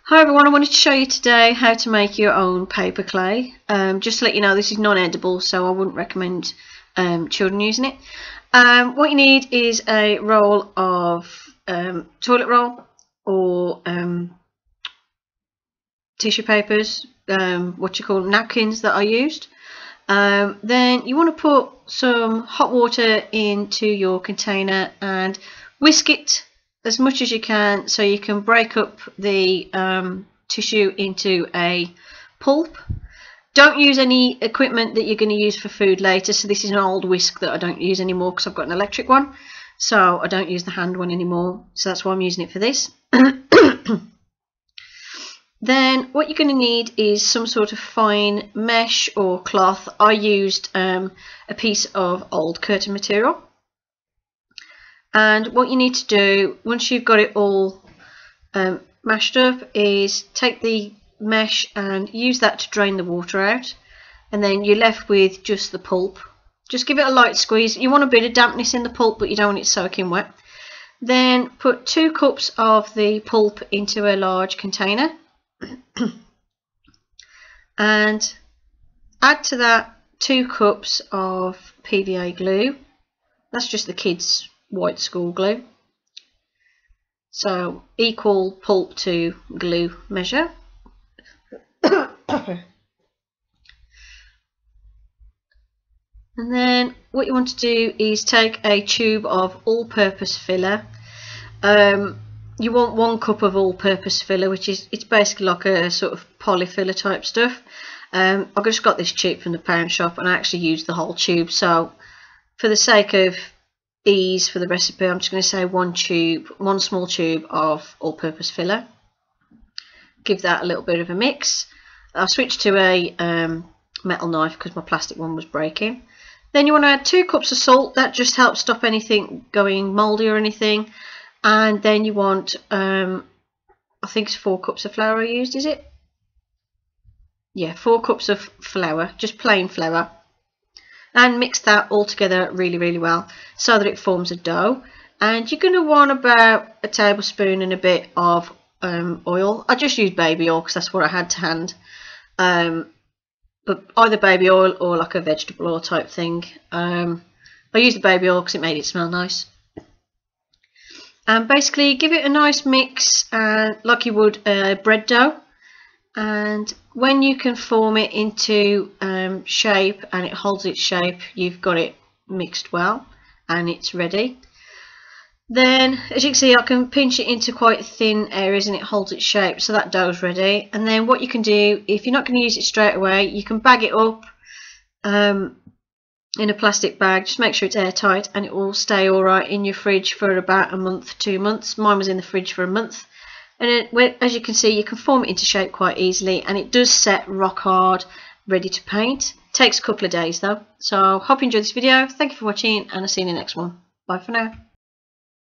Hi everyone, I wanted to show you today how to make your own paper clay. Just to let you know, this is non-edible, so I wouldn't recommend children using it. What you need is a roll of toilet roll or tissue papers, napkins that I used. Then you want to put some hot water into your container and whisk it as much as you can so you can break up the tissue into a pulp. Don't use any equipment that you're going to use for food later. So this is an old whisk that I don't use anymore because I've got an electric one, so I don't use the hand one anymore, so that's why I'm using it for this. Then what you're going to need is some sort of fine mesh or cloth. I used a piece of old curtain material. And what you need to do, once you've got it all mashed up, is take the mesh and use that to drain the water out. And then you're left with just the pulp. Just give it a light squeeze. You want a bit of dampness in the pulp, but you don't want it soaking wet. Then put 2 cups of the pulp into a large container. And add to that 2 cups of PVA glue. That's just the kids' white school glue. So equal pulp to glue measure. And then what you want to do is take a tube of all-purpose filler. You want 1 cup of all-purpose filler, which is, it's basically like a sort of polyfiller type stuff. I just got this cheap from the pound shop and I actually used the whole tube, so for the sake of ease for the recipe, I'm just going to say 1 small tube of all-purpose filler. Give that a little bit of a mix. I'll switch to a metal knife because my plastic one was breaking. Then you want to add 2 cups of salt. That just helps stop anything going mouldy or anything. And then you want, I think it's 4 cups of flour I used, is it? Yeah, 4 cups of flour, just plain flour. And mix that all together really, really well so that it forms a dough. And you're going to want about a tablespoon and a bit of oil. I just used baby oil because that's what I had to hand. But either baby oil or like a vegetable oil type thing. I used the baby oil because it made it smell nice. And basically give it a nice mix like you would a bread dough. And when you can form it into shape and it holds its shape, you've got it mixed well and it's ready. Then as you can see, I can pinch it into quite thin areas and it holds its shape, so that dough's ready. And then what you can do, if you're not going to use it straight away, you can bag it up in a plastic bag. Just make sure it's airtight and it will stay alright in your fridge for about a month, 2 months. Mine was in the fridge for a month. And as you can see, you can form it into shape quite easily, and it does set rock hard, ready to paint. Takes a couple of days though. So hope you enjoyed this video. Thank you for watching, and I'll see you in the next one. Bye for now.